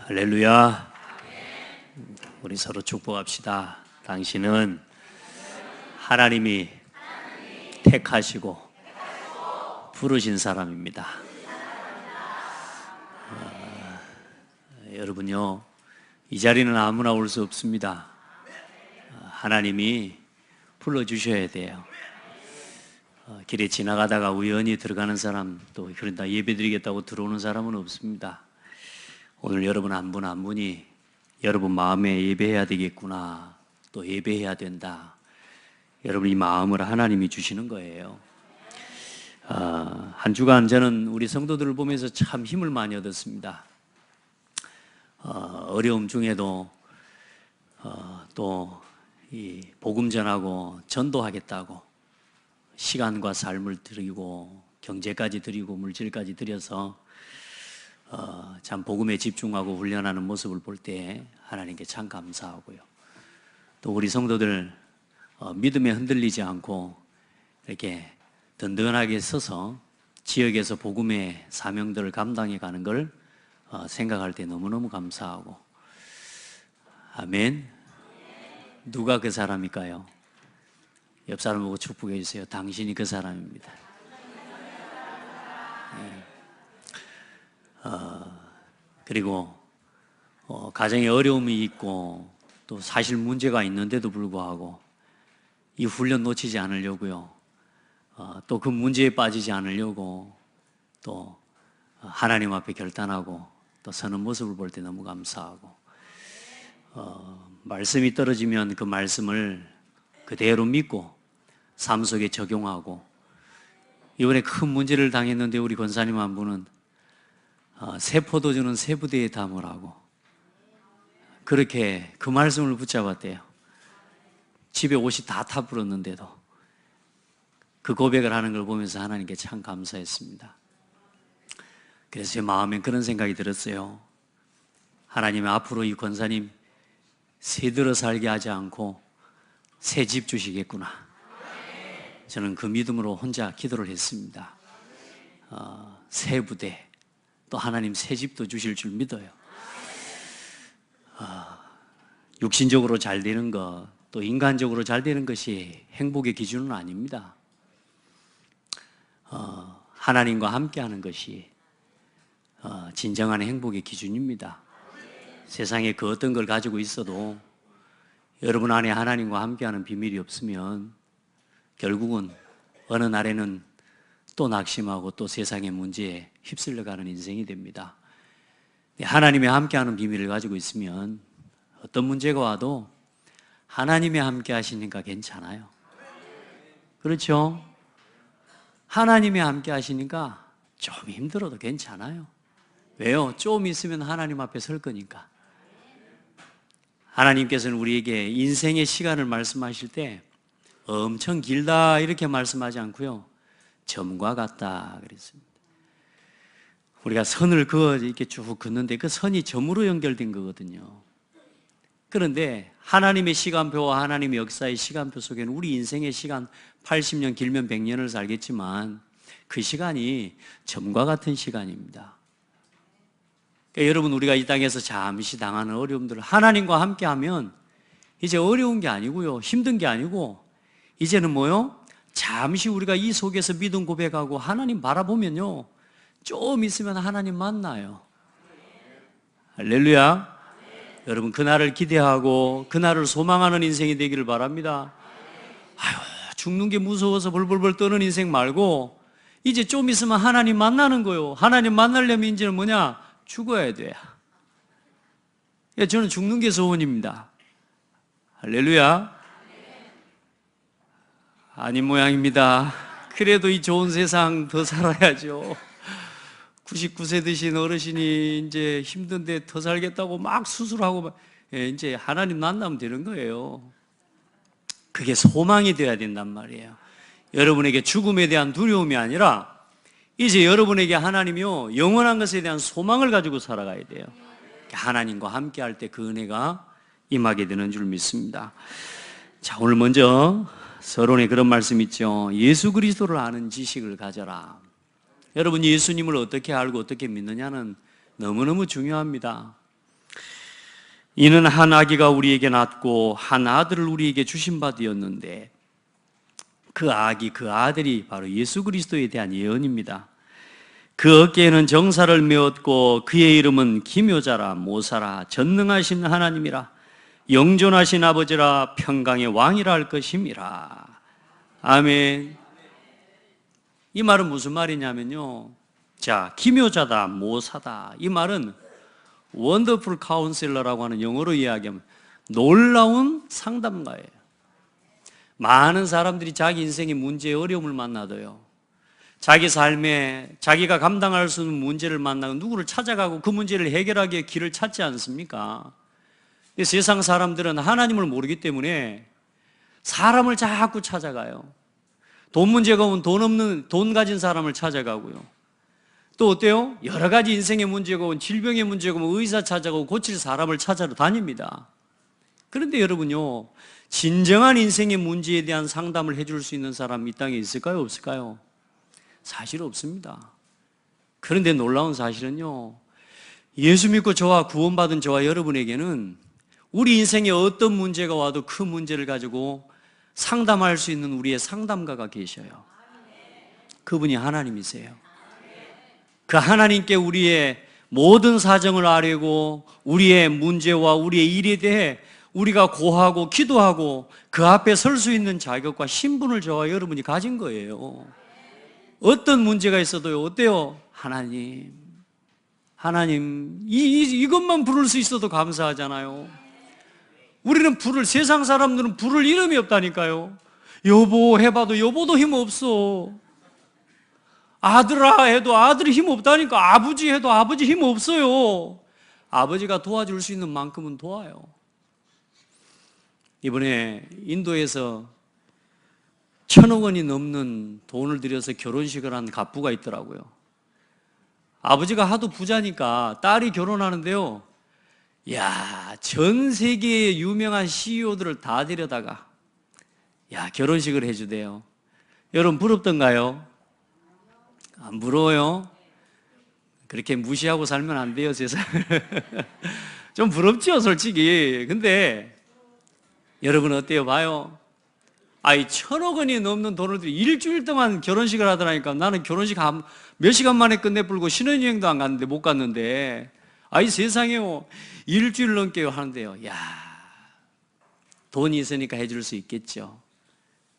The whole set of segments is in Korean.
할렐루야. 우리 서로 축복합시다. 당신은 하나님이 택하시고 부르신 사람입니다. 여러분요, 이 자리는 아무나 올 수 없습니다. 하나님이 불러주셔야 돼요. 길에 지나가다가 우연히 들어가는 사람, 또 그런다 예배드리겠다고 들어오는 사람은 없습니다. 오늘 여러분 한 분 한 분이 여러분 마음에 예배해야 되겠구나, 또 예배해야 된다, 여러분 이 마음을 하나님이 주시는 거예요. 한 주간 저는 우리 성도들을 보면서 참 힘을 많이 얻었습니다. 어려움 중에도 또 이 복음 전하고 전도하겠다고 시간과 삶을 드리고 경제까지 드리고 물질까지 드려서 참 복음에 집중하고 훈련하는 모습을 볼 때 하나님께 참 감사하고요. 또 우리 성도들 믿음에 흔들리지 않고 이렇게 든든하게 서서 지역에서 복음의 사명들을 감당해 가는 걸 생각할 때 너무너무 감사하고, 아멘. 누가 그 사람일까요? 옆 사람 보고 축복해 주세요. 당신이 그 사람입니다. 그리고 가정에 어려움이 있고 또 사실 문제가 있는데도 불구하고 이 훈련 놓치지 않으려고요, 또 그 문제에 빠지지 않으려고 또 하나님 앞에 결단하고 또 서는 모습을 볼 때 너무 감사하고, 말씀이 떨어지면 그 말씀을 그대로 믿고 삶 속에 적용하고, 이번에 큰 문제를 당했는데 우리 권사님 한 분은 새 포도주는 새 부대에 담으라고 그렇게 그 말씀을 붙잡았대요. 집에 옷이 다 타불었는데도 그 고백을 하는 걸 보면서 하나님께 참 감사했습니다. 그래서 제 마음엔 그런 생각이 들었어요. 하나님이 앞으로 이 권사님 새 들어 살게 하지 않고 새 집 주시겠구나, 저는 그 믿음으로 혼자 기도를 했습니다. 새 부대, 또 하나님 새 집도 주실 줄 믿어요. 육신적으로 잘 되는 것, 또 인간적으로 잘 되는 것이 행복의 기준은 아닙니다. 하나님과 함께하는 것이 진정한 행복의 기준입니다. 세상에 그 어떤 걸 가지고 있어도 여러분 안에 하나님과 함께하는 비밀이 없으면 결국은 어느 날에는 또 낙심하고 또 세상의 문제에 휩쓸려가는 인생이 됩니다. 하나님이 함께하는 비밀을 가지고 있으면 어떤 문제가 와도 하나님이 함께 하시니까 괜찮아요. 그렇죠? 하나님이 함께 하시니까 좀 힘들어도 괜찮아요. 왜요? 좀 있으면 하나님 앞에 설 거니까. 하나님께서는 우리에게 인생의 시간을 말씀하실 때 엄청 길다 이렇게 말씀하지 않고요, 점과 같다 그랬습니다. 우리가 선을 그어 이렇게 쭉 긋는데 그 선이 점으로 연결된 거거든요. 그런데 하나님의 시간표와 하나님의 역사의 시간표 속에는 우리 인생의 시간 80년, 길면 100년을 살겠지만 그 시간이 점과 같은 시간입니다. 그러니까 여러분, 우리가 이 땅에서 잠시 당하는 어려움들을 하나님과 함께하면 이제 어려운 게 아니고요, 힘든 게 아니고 이제는 뭐요? 잠시 우리가 이 속에서 믿음 고백하고 하나님 바라보면요, 좀 있으면 하나님 만나요. 할렐루야. 여러분, 그날을 기대하고 그날을 소망하는 인생이 되기를 바랍니다. 아유, 죽는 게 무서워서 벌벌벌 떠는 인생 말고 이제 좀 있으면 하나님 만나는 거요. 하나님 만나려면 이제는 뭐냐? 죽어야 돼. 저는 죽는 게 소원입니다. 할렐루야. 아닌 모양입니다. 그래도 이 좋은 세상 더 살아야죠. 99세 드신 어르신이 이제 힘든데 더 살겠다고 막 수술하고 이제 하나님 만나면 되는 거예요. 그게 소망이 되어야 된단 말이에요. 여러분에게 죽음에 대한 두려움이 아니라 이제 여러분에게 하나님이요, 영원한 것에 대한 소망을 가지고 살아가야 돼요. 하나님과 함께 할 때 그 은혜가 임하게 되는 줄 믿습니다. 자, 오늘 먼저 서론에 그런 말씀 있죠. 예수 그리스도를 아는 지식을 가져라. 여러분, 예수님을 어떻게 알고 어떻게 믿느냐는 너무너무 중요합니다. 이는 한 아기가 우리에게 낳고 한 아들을 우리에게 주신 바 되었는데, 그 아기, 그 아들이 바로 예수 그리스도에 대한 예언입니다. 그 어깨에는 정사를 메었고 그의 이름은 기묘자라, 모사라, 전능하신 하나님이라, 영존하신 아버지라, 평강의 왕이라 할 것임이라. 아멘. 이 말은 무슨 말이냐면요, 자, 기묘자다, 모사다, 이 말은 원더풀 카운셀러라고 하는, 영어로 이야기하면 놀라운 상담가예요. 많은 사람들이 자기 인생의 문제에 어려움을 만나도요, 자기 삶에 자기가 감당할 수 있는 문제를 만나고 누구를 찾아가고 그 문제를 해결하기 위해 길을 찾지 않습니까? 세상 사람들은 하나님을 모르기 때문에 사람을 자꾸 찾아가요. 돈 문제가 오면 돈 가진 사람을 찾아가고요. 또 어때요? 여러 가지 인생의 문제가 오면, 질병의 문제가 오면 의사 찾아가고 고칠 사람을 찾아러 다닙니다. 그런데 여러분요, 진정한 인생의 문제에 대한 상담을 해줄 수 있는 사람이 이 땅에 있을까요? 없을까요? 사실 없습니다. 그런데 놀라운 사실은요, 예수 믿고 저와 구원받은 저와 여러분에게는 우리 인생에 어떤 문제가 와도 그 문제를 가지고 상담할 수 있는 우리의 상담가가 계셔요. 그분이 하나님이세요. 그 하나님께 우리의 모든 사정을 아뢰고 우리의 문제와 우리의 일에 대해 우리가 고하고 기도하고 그 앞에 설 수 있는 자격과 신분을 저와 여러분이 가진 거예요. 어떤 문제가 있어도요, 어때요? 하나님, 이것만 부를 수 있어도 감사하잖아요. 우리는 세상 사람들은 부를 이름이 없다니까요. 여보 해봐도 여보도 힘 없어. 아들아 해도 아들이 힘 없다니까. 아버지 해도 아버지 힘 없어요. 아버지가 도와줄 수 있는 만큼은 도와요. 이번에 인도에서 1,000억 원이 넘는 돈을 들여서 결혼식을 한 갑부가 있더라고요. 아버지가 하도 부자니까 딸이 결혼하는데요, 야, 전 세계의 유명한 CEO들을 다 데려다가 결혼식을 해주대요. 여러분 부럽던가요? 안 부러워요? 그렇게 무시하고 살면 안 돼요, 세상을. 좀 부럽죠, 솔직히. 근데 여러분 어때요? 봐요. 1,000억 원이 넘는 돈을 들여 일주일 동안 결혼식을 하더라니까. 나는 결혼식 몇 시간 만에 끝내불고 신혼여행도 안 갔는데, 못 갔는데, 세상에요, 일주일 넘게 하는데요, 돈이 있으니까 해줄 수 있겠죠.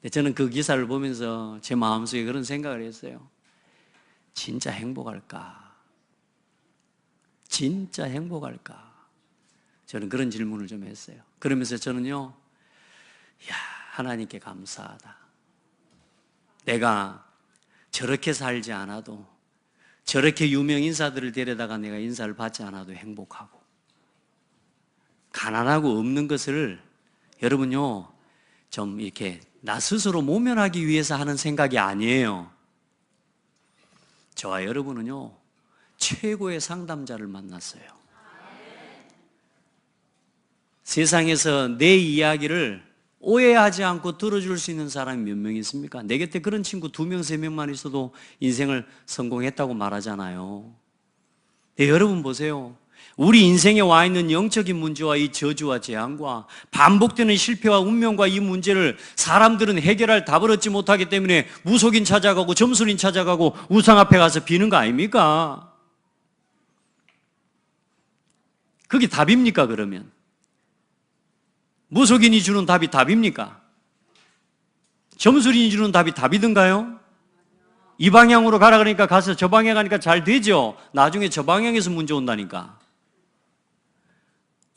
근데 저는 그 기사를 보면서 제 마음속에 그런 생각을 했어요. 진짜 행복할까? 진짜 행복할까? 저는 그런 질문을 좀 했어요. 그러면서 저는요, 하나님께 감사하다. 내가 저렇게 살지 않아도, 저렇게 유명 인사들을 데려다가 내가 인사를 받지 않아도 행복하고, 가난하고 없는 것을 여러분요, 좀 이렇게 나 스스로 모면하기 위해서 하는 생각이 아니에요. 저와 여러분은요, 최고의 상담자를 만났어요. 세상에서 내 이야기를 오해하지 않고 들어줄 수 있는 사람이 몇 명 있습니까? 내 곁에 그런 친구 2명, 3명만 있어도 인생을 성공했다고 말하잖아요. 네, 여러분 보세요. 우리 인생에 와 있는 영적인 문제와 이 저주와 재앙과 반복되는 실패와 운명과 이 문제를 사람들은 해결할 답을 얻지 못하기 때문에 무속인 찾아가고 점술인 찾아가고 우상 앞에 가서 비는 거 아닙니까? 그게 답입니까, 그러면? 무속인이 주는 답이 답입니까? 점술인이 주는 답이 답이든가요? 이 방향으로 가라 그러니까 가서 저 방향 가니까 잘 되죠? 나중에 저 방향에서 문제 온다니까.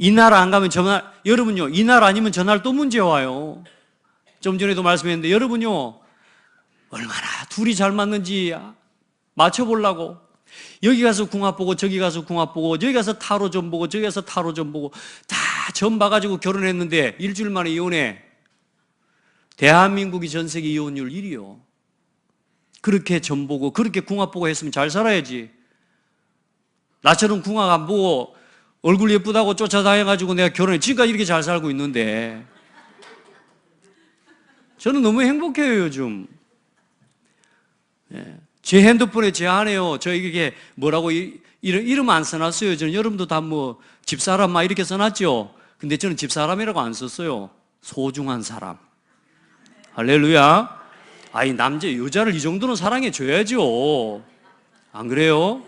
이 날 안 가면 저 날, 여러분요, 이 날 아니면 저 날 또 문제 와요. 좀 전에도 말씀했는데, 여러분요, 얼마나 둘이 잘 맞는지 맞춰보려고 여기 가서 궁합 보고 저기 가서 궁합 보고 저기 가서 타로 점 보고 저기 가서 타로 점 보고 다 점 봐가지고 결혼했는데 일주일 만에 이혼해. 대한민국이 전 세계 이혼율 1위요. 그렇게 점 보고 그렇게 궁합 보고 했으면 잘 살아야지. 나처럼 궁합 안 보고 얼굴 예쁘다고 쫓아다녀가지고 내가 결혼해. 지금까지 이렇게 잘 살고 있는데 저는 너무 행복해요, 요즘. 제 핸드폰에 제 아내요, 저 이게 뭐라고 이름 안 써놨어요. 저는 여러분도 다 뭐 집사람 막 이렇게 써놨죠. 근데 저는 집사람이라고 안 썼어요. 소중한 사람. 할렐루야. 아이, 여자를 이 정도는 사랑해 줘야죠. 안 그래요?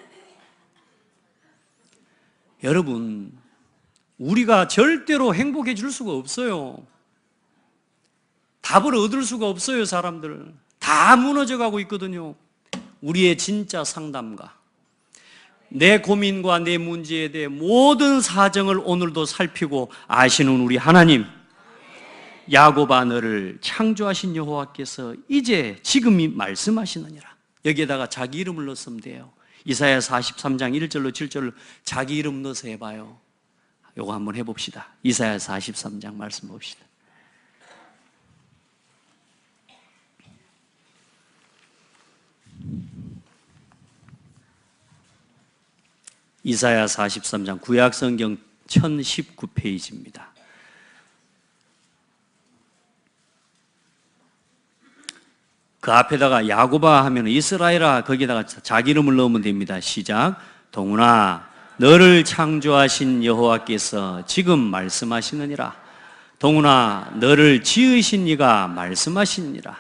여러분, 우리가 절대로 행복해 줄 수가 없어요. 답을 얻을 수가 없어요. 사람들 다 무너져 가고 있거든요. 우리의 진짜 상담가, 내 고민과 내 문제에 대해 모든 사정을 오늘도 살피고 아시는 우리 하나님, 야곱아 너를 창조하신 여호와께서 이제 지금이 말씀하시느니라. 여기에다가 자기 이름을 넣었으면 돼요. 이사야 43장 1절로 7절로 자기 이름 넣어서 해봐요. 요거 한번 해봅시다. 이사야 43장 말씀 봅시다. 이사야 43장 구약성경 1019페이지입니다. 그 앞에다가 야곱아 하면 이스라엘아, 거기다가 자기 이름을 넣으면 됩니다. 시작. 동훈아 너를 창조하신 여호와께서 지금 말씀하시느니라. 동훈아 너를 지으신 이가 말씀하시니라.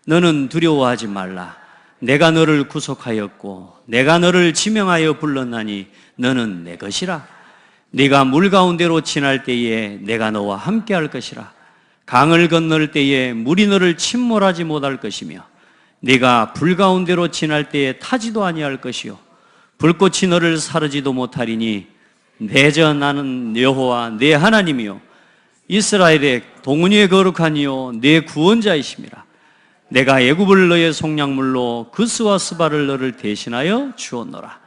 너는 두려워하지 말라. 내가 너를 구속하였고 내가 너를 지명하여 불렀나니 너는 내 것이라. 네가 물 가운데로 지날 때에 내가 너와 함께할 것이라. 강을 건널 때에 물이 너를 침몰하지 못할 것이며 네가 불 가운데로 지날 때에 타지도 아니할 것이요 불꽃이 너를 사르지도 못하리니 내저 나는 여호와 내 하나님이요 이스라엘의 동은이의 거룩한 이요 내 구원자이심이라. 내가 애굽을 너의 속량물로 그스와 스바를 너를 대신하여 주었노라.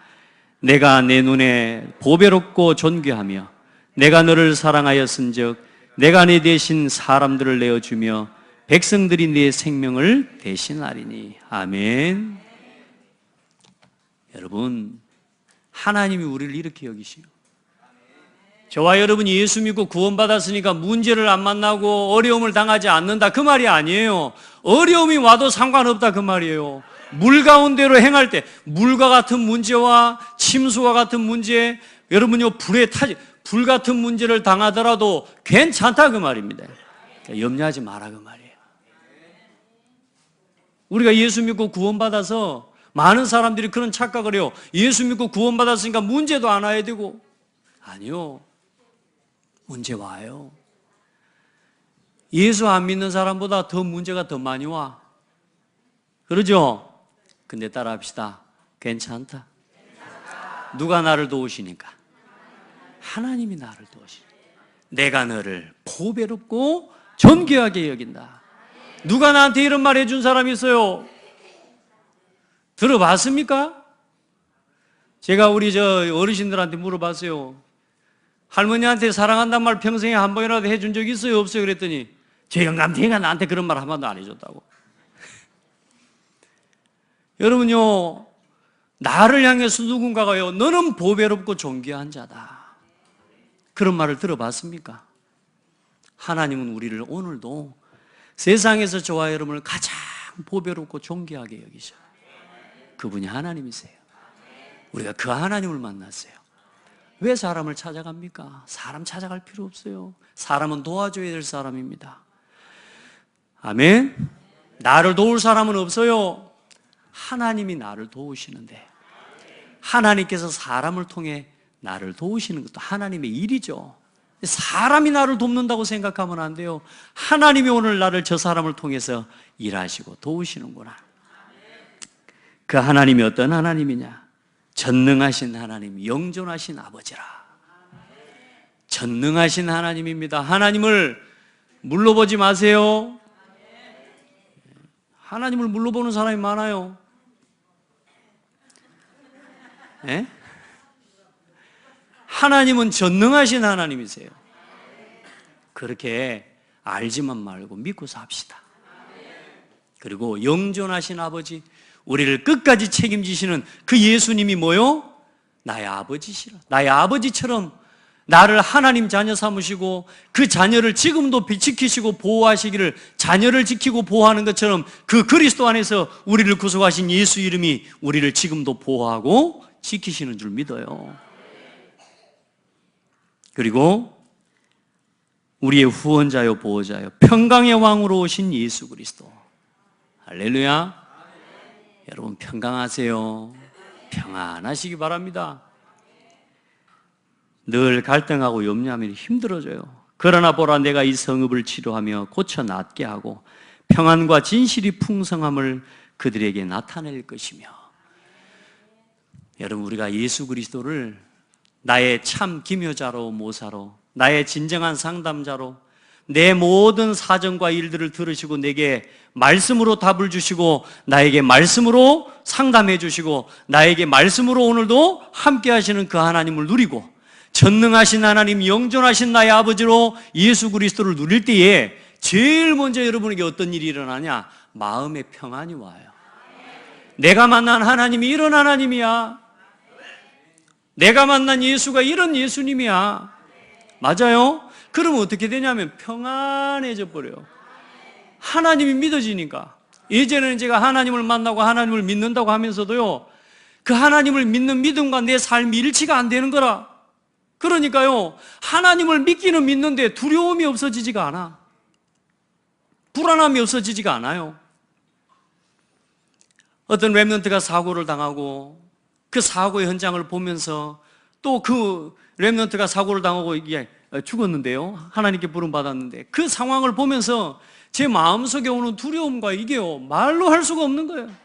내가 내 눈에 보배롭고 존귀하며 내가 너를 사랑하였은즉 내가 네 대신 사람들을 내어주며 백성들이 네 생명을 대신하리니. 아멘. 여러분, 하나님이 우리를 이렇게 여기시요. 저와 여러분이 예수 믿고 구원받았으니까 문제를 안 만나고 어려움을 당하지 않는다, 그 말이 아니에요. 어려움이 와도 상관없다, 그 말이에요. 물 가운데로 행할 때 물과 같은 문제와 침수와 같은 문제, 여러분요 불 같은 문제를 당하더라도 괜찮다, 그 말입니다. 그러니까 염려하지 마라, 그 말이에요. 우리가 예수 믿고 구원받아서 많은 사람들이 그런 착각을 해요. 예수 믿고 구원받았으니까 문제도 안 와야 되고. 아니요, 문제 와요. 예수 안 믿는 사람보다 더 문제가 더 많이 와. 그러죠? 근데 따라합시다. 괜찮다. 누가 나를 도우시니까? 하나님이 나를 도우시니까. 내가 너를 보배롭고 존귀하게 여긴다. 누가 나한테 이런 말 해준 사람이 있어요? 들어봤습니까? 제가 우리 어르신들한테 물어봤어요. 할머니한테 사랑한다는 말 평생에 한 번이라도 해준 적 있어요? 없어요? 그랬더니 제 영감탱이가 나한테 그런 말 한 번도 안 해줬다고. 여러분요, 나를 향해서 누군가가요, 너는 보배롭고 존귀한 자다, 그런 말을 들어봤습니까? 하나님은 우리를 오늘도 세상에서 저와 여러분을 가장 보배롭고 존귀하게 여기셔요. 그분이 하나님이세요. 우리가 그 하나님을 만났어요. 왜 사람을 찾아갑니까? 사람 찾아갈 필요 없어요. 사람은 도와줘야 될 사람입니다. 아멘. 나를 도울 사람은 없어요. 하나님이 나를 도우시는데, 하나님께서 사람을 통해 나를 도우시는 것도 하나님의 일이죠. 사람이 나를 돕는다고 생각하면 안 돼요. 하나님이 오늘 나를 저 사람을 통해서 일하시고 도우시는구나. 그 하나님이 어떤 하나님이냐? 전능하신 하나님, 영존하신 아버지라. 전능하신 하나님입니다. 하나님을 물러보지 마세요. 하나님을 물러보는 사람이 많아요. 네? 하나님은 전능하신 하나님이세요. 그렇게 알지만 말고 믿고 삽시다. 그리고 영존하신 아버지, 우리를 끝까지 책임지시는 그 예수님이 뭐요? 나의 아버지시라. 나의 아버지처럼 나를 하나님 자녀 삼으시고 그 자녀를 지금도 지키시고 보호하시기를, 자녀를 지키고 보호하는 것처럼 그 그리스도 안에서 우리를 구속하신 예수 이름이 우리를 지금도 보호하고 지키시는 줄 믿어요. 그리고 우리의 후원자요 보호자요 평강의 왕으로 오신 예수 그리스도. 할렐루야. 여러분 평강하세요. 평안하시기 바랍니다. 늘 갈등하고 염려하면 힘들어져요. 그러나 보라, 내가 이 성읍을 치료하며 고쳐 낫게 하고 평안과 진실이 풍성함을 그들에게 나타낼 것이며. 여러분, 우리가 예수 그리스도를 나의 참 기묘자로 모사로, 나의 진정한 상담자로, 내 모든 사정과 일들을 들으시고 내게 말씀으로 답을 주시고 나에게 말씀으로 상담해 주시고 나에게 말씀으로 오늘도 함께 하시는 그 하나님을 누리고, 전능하신 하나님, 영존하신 나의 아버지로 예수 그리스도를 누릴 때에 제일 먼저 여러분에게 어떤 일이 일어나냐? 마음의 평안이 와요. 내가 만난 하나님이 이런 하나님이야. 내가 만난 예수가 이런 예수님이야. 맞아요? 그러면 어떻게 되냐면 평안해져 버려요. 하나님이 믿어지니까. 예전에는 제가 하나님을 만나고 하나님을 믿는다고 하면서도요, 그 하나님을 믿는 믿음과 내 삶이 일치가 안 되는 거라. 그러니까요, 하나님을 믿기는 믿는데 두려움이 없어지지가 않아. 불안함이 없어지지가 않아요. 어떤 렘넌트가 사고를 당하고 그 사고의 현장을 보면서 또 그 렘넌트가 사고를 당하고 이게 죽었는데요, 하나님께 부름받았는데 그 상황을 보면서 제 마음속에 오는 두려움과 이게요, 말로 할 수가 없는 거예요.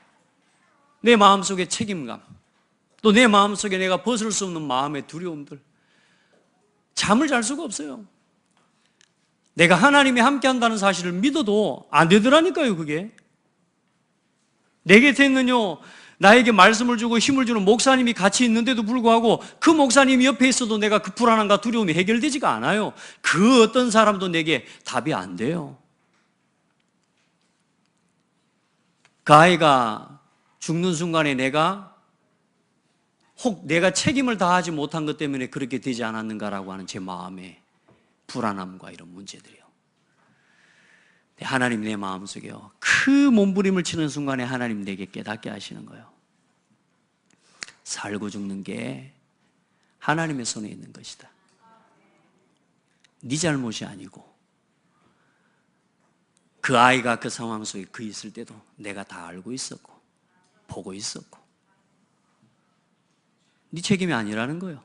내 마음속의 책임감, 또 내 마음속에 내가 벗을 수 없는 마음의 두려움들, 잠을 잘 수가 없어요. 내가 하나님이 함께 한다는 사실을 믿어도 안 되더라니까요. 그게 내 곁에 있는요, 나에게 말씀을 주고 힘을 주는 목사님이 같이 있는데도 불구하고 그 목사님이 옆에 있어도 내가 그 불안함과 두려움이 해결되지가 않아요. 그 어떤 사람도 내게 답이 안 돼요. 그 아이가 죽는 순간에 내가 혹 내가 책임을 다하지 못한 것 때문에 그렇게 되지 않았는가라고 하는 제 마음의 불안함과 이런 문제들이요. 하나님 내 마음속에요, 그 몸부림을 치는 순간에 하나님 내게 깨닫게 하시는 거예요. 살고 죽는 게 하나님의 손에 있는 것이다. 네 잘못이 아니고, 그 아이가 그 상황 속에 그 있을 때도 내가 다 알고 있었고 보고 있었고, 네 책임이 아니라는 거예요.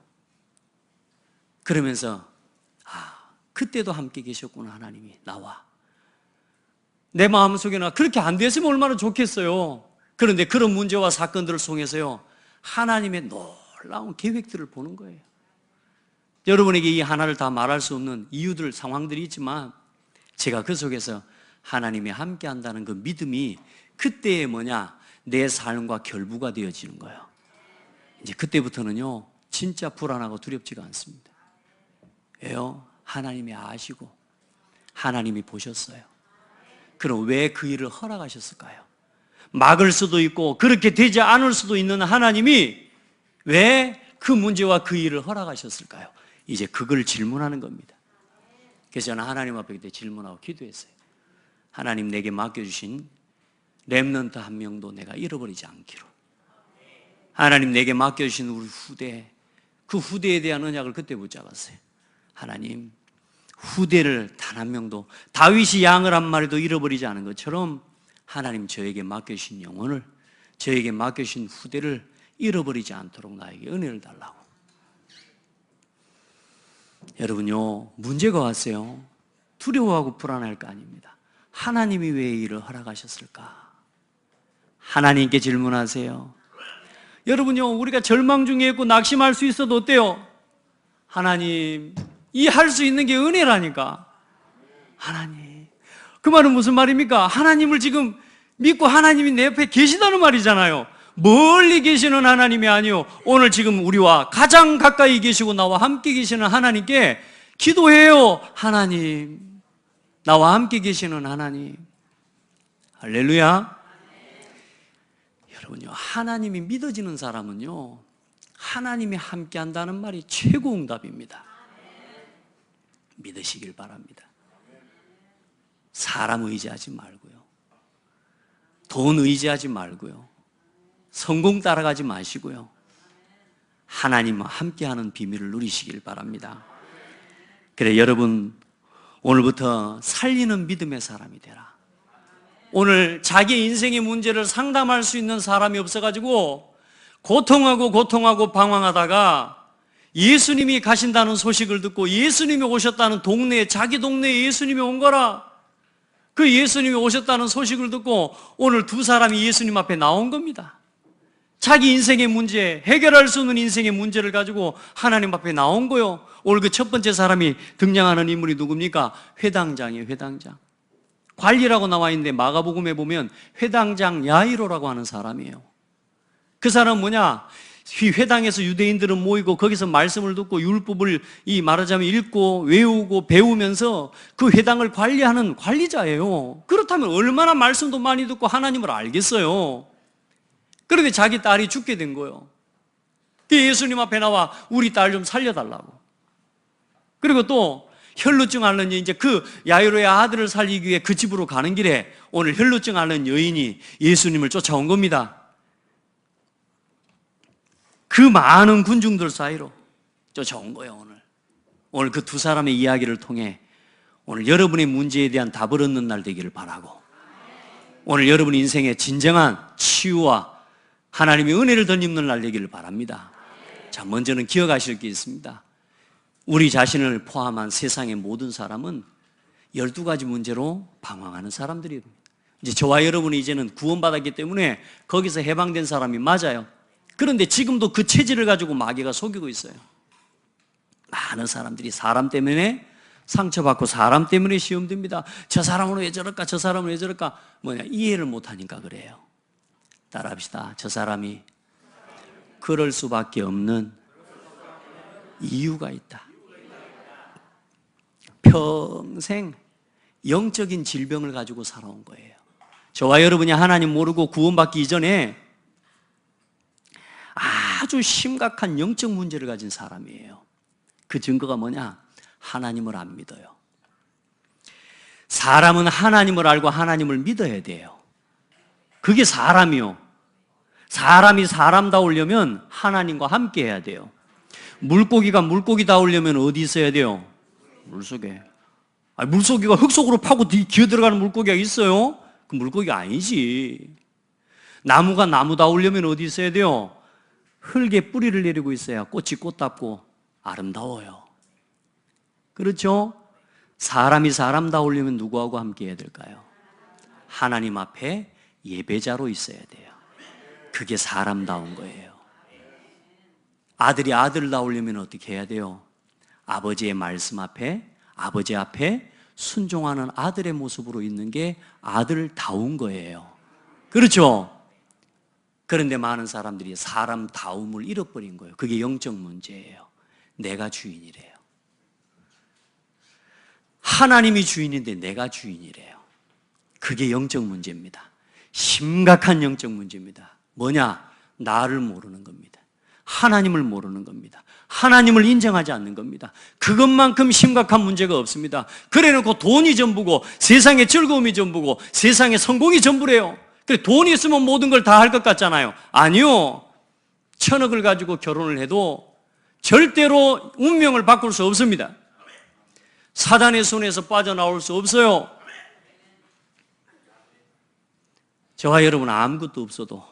그러면서 그때도 함께 계셨구나 하나님이 나와. 내 마음속에는 그렇게 안 됐으면 얼마나 좋겠어요. 그런데 그런 문제와 사건들을 통해서요, 하나님의 놀라운 계획들을 보는 거예요. 여러분에게 이 하나를 다 말할 수 없는 이유들, 상황들이 있지만 제가 그 속에서 하나님이 함께 한다는 그 믿음이 그때에 뭐냐? 내 삶과 결부가 되어지는 거예요. 이제 그때부터는요, 진짜 불안하고 두렵지가 않습니다. 왜요? 하나님이 아시고 하나님이 보셨어요. 그럼 왜 그 일을 허락하셨을까요? 막을 수도 있고 그렇게 되지 않을 수도 있는 하나님이 왜 그 문제와 그 일을 허락하셨을까요? 이제 그걸 질문하는 겁니다. 그래서 저는 하나님 앞에 그때 질문하고 기도했어요. 하나님, 내게 맡겨주신 렘넌트 한 명도 내가 잃어버리지 않기로. 하나님, 내게 맡겨주신 우리 후대, 그 후대에 대한 언약을 그때 붙잡았어요. 하나님, 후대를 단 한 명도, 다윗이 양을 한 마리도 잃어버리지 않은 것처럼 하나님, 저에게 맡겨주신 영혼을, 저에게 맡겨주신 후대를 잃어버리지 않도록 나에게 은혜를 달라고. 여러분요, 문제가 왔어요. 두려워하고 불안할 거 아닙니다. 하나님이 왜 이 일을 허락하셨을까? 하나님께 질문하세요. 여러분요, 우리가 절망 중에 있고 낙심할 수 있어도 어때요? 하나님, 이 할 수 있는 게 은혜라니까. 하나님, 그 말은 무슨 말입니까? 하나님을 지금 믿고 하나님이 내 옆에 계시다는 말이잖아요. 멀리 계시는 하나님이 아니요, 오늘 지금 우리와 가장 가까이 계시고 나와 함께 계시는 하나님께 기도해요. 하나님, 나와 함께 계시는 하나님. 할렐루야. 여러분요, 하나님이 믿어지는 사람은요, 하나님이 함께 한다는 말이 최고 응답입니다. 믿으시길 바랍니다. 사람 의지하지 말고요, 돈 의지하지 말고요, 성공 따라가지 마시고요, 하나님과 함께하는 비밀을 누리시길 바랍니다. 그래, 여러분 오늘부터 살리는 믿음의 사람이 되라. 오늘 자기 인생의 문제를 상담할 수 있는 사람이 없어가지고 고통하고 방황하다가 예수님이 가신다는 소식을 듣고 예수님이 오셨다는 동네에, 자기 동네에 예수님이 온 거라. 그 예수님이 오셨다는 소식을 듣고 오늘 두 사람이 예수님 앞에 나온 겁니다. 자기 인생의 문제, 해결할 수 없는 인생의 문제를 가지고 하나님 앞에 나온 거요. 오늘 그 첫 번째 사람이 등장하는 인물이 누굽니까? 회당장이에요. 회당장. 관리라고 나와 있는데 마가복음에 보면 회당장 야이로라고 하는 사람이에요. 그 사람은 뭐냐? 이 회당에서 유대인들은 모이고 거기서 말씀을 듣고 율법을 말하자면 읽고 외우고 배우면서 그 회당을 관리하는 관리자예요. 그렇다면 얼마나 말씀도 많이 듣고 하나님을 알겠어요. 그런데 자기 딸이 죽게 된 거예요. 예수님 앞에 나와 우리 딸 좀 살려달라고. 그리고 또 혈루증 앓는 이제 그 야이로의 아들을 살리기 위해 그 집으로 가는 길에 오늘 혈루증 앓는 여인이 예수님을 쫓아온 겁니다. 그 많은 군중들 사이로 쫓아온 거예요. 오늘 그 두 사람의 이야기를 통해 오늘 여러분의 문제에 대한 답을 얻는 날 되기를 바라고, 오늘 여러분 인생의 진정한 치유와 하나님의 은혜를 덧입는 날 되기를 바랍니다. 자, 먼저는 기억하실 게 있습니다. 우리 자신을 포함한 세상의 모든 사람은 12가지 문제로 방황하는 사람들이에요. 이제 저와 여러분이 이제는 구원받았기 때문에 거기서 해방된 사람이 맞아요. 그런데 지금도 그 체질을 가지고 마귀가 속이고 있어요. 많은 사람들이 사람 때문에 상처받고 사람 때문에 시험 듭니다. 저 사람은 왜 저럴까? 저 사람은 왜 저럴까? 이해를 못하니까 그래요. 따라합시다. 저 사람이 그럴 수밖에 없는 이유가 있다. 평생 영적인 질병을 가지고 살아온 거예요. 저와 여러분이 하나님 모르고 구원받기 이전에 아주 심각한 영적 문제를 가진 사람이에요. 그 증거가 뭐냐? 하나님을 안 믿어요. 사람은 하나님을 알고 하나님을 믿어야 돼요. 그게 사람이요. 사람이 사람다우려면 하나님과 함께 해야 돼요. 물고기가 물고기다우려면 어디 있어야 돼요? 물속에. 물속이가 흙 속으로 파고 기어 들어가는 물고기가 있어요? 그 물고기가 아니지. 나무가 나무다우려면 어디 있어야 돼요? 흙에 뿌리를 내리고 있어야 꽃이 꽃답고 아름다워요. 그렇죠? 사람이 사람다우려면 누구하고 함께 해야 될까요? 하나님 앞에 예배자로 있어야 돼요. 그게 사람다운 거예요. 아들이 아들다우려면 어떻게 해야 돼요? 아버지의 말씀 앞에, 아버지 앞에 순종하는 아들의 모습으로 있는 게 아들다운 거예요. 그렇죠? 그런데 많은 사람들이 사람다움을 잃어버린 거예요. 그게 영적 문제예요. 내가 주인이래요. 하나님이 주인인데 내가 주인이래요. 그게 영적 문제입니다. 심각한 영적 문제입니다. 뭐냐? 나를 모르는 겁니다. 하나님을 모르는 겁니다. 하나님을 인정하지 않는 겁니다. 그것만큼 심각한 문제가 없습니다. 그래놓고 돈이 전부고 세상의 즐거움이 전부고 세상의 성공이 전부래요. 그래, 돈이 있으면 모든 걸 다 할 것 같잖아요. 아니요. 1000억을 가지고 결혼을 해도 절대로 운명을 바꿀 수 없습니다. 사단의 손에서 빠져나올 수 없어요. 저와 여러분 아무것도 없어도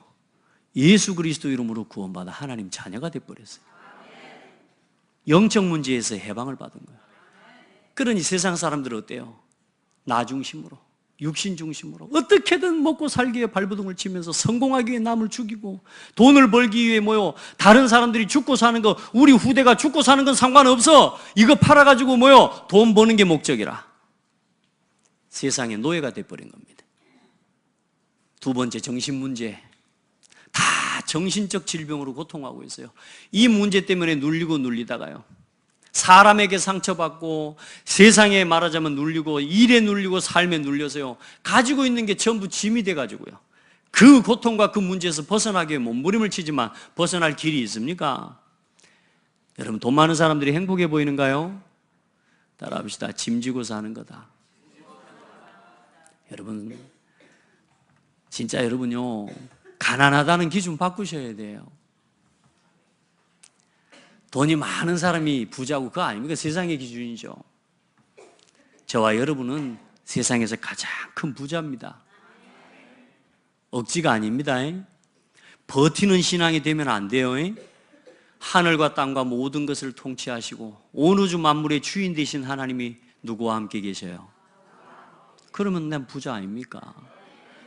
예수 그리스도 이름으로 구원받아 하나님 자녀가 되어버렸어요. 영적 문제에서 해방을 받은 거예요. 그러니 세상 사람들은 어때요? 나 중심으로, 육신 중심으로 어떻게든 먹고 살기 위해 발버둥을 치면서 성공하기 위해 남을 죽이고 돈을 벌기 위해 다른 사람들이 죽고 사는 거, 우리 후대가 죽고 사는 건 상관없어. 이거 팔아가지고 돈 버는 게 목적이라. 세상의 노예가 돼버린 겁니다. 두 번째, 정신 문제. 다 정신적 질병으로 고통하고 있어요. 이 문제 때문에 눌리다가요, 사람에게 상처받고 세상에 말하자면 눌리고 일에 눌리고 삶에 눌려서요, 가지고 있는 게 전부 짐이 돼가지고요, 그 고통과 그 문제에서 벗어나기 위해 몸부림을 치지만 벗어날 길이 있습니까? 여러분, 돈 많은 사람들이 행복해 보이는가요? 따라합시다. 짐지고 사는 거다. 여러분, 진짜 여러분요, 가난하다는 기준 바꾸셔야 돼요. 돈이 많은 사람이 부자고 그거 아닙니까? 세상의 기준이죠. 저와 여러분은 세상에서 가장 큰 부자입니다. 억지가 아닙니다. 버티는 신앙이 되면 안 돼요. 하늘과 땅과 모든 것을 통치하시고 온 우주 만물의 주인 되신 하나님이 누구와 함께 계셔요? 그러면 난 부자 아닙니까?